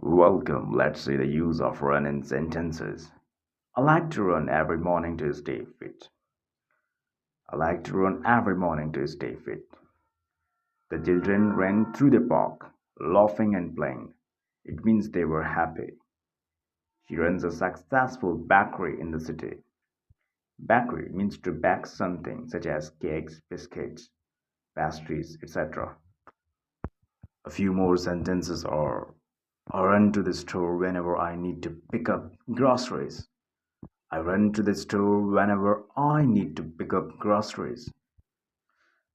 Welcome. Let's see the use of run in sentences. I like to run every morning to stay fit. I like to run every morning to stay fit. The children ran through the park, laughing and playing. It means they were happy. She runs a successful bakery in the city. Bakery means to bake something such as cakes, biscuits, pastries, etc. A few more sentences are I run to the store whenever I need to pick up groceries. I run to the store whenever I need to pick up groceries.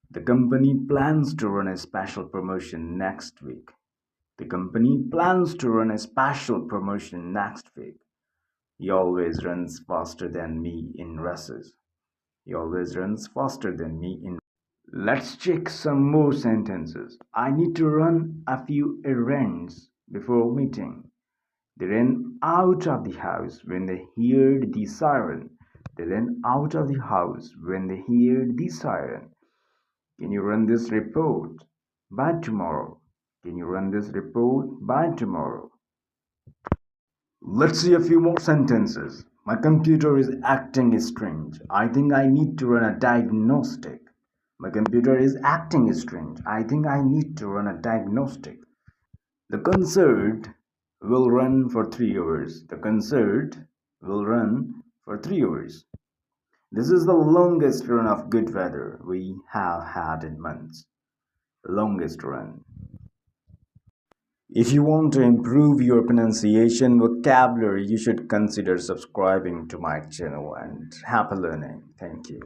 The company plans to run a special promotion next week. The company plans to run a special promotion next week. He always runs faster than me in races. He always runs faster than me in. Let's check some more sentences. I need to run a few errands before meeting. They ran out of the house when they heard the siren. They ran out of the house when they heard the siren. Can you run this report by tomorrow? Can you run this report by tomorrow? Let's see a few more sentences. My computer is acting strange. I think I need to run a diagnostic. My computer is acting strange. I think I need to run a diagnostic. The concert will run for 3 hours. The concert will run for 3 hours. This is the longest run of good weather we have had in months. Longest run. If you want to improve your pronunciation vocabulary, you should consider subscribing to my channel and happy learning. Thank you.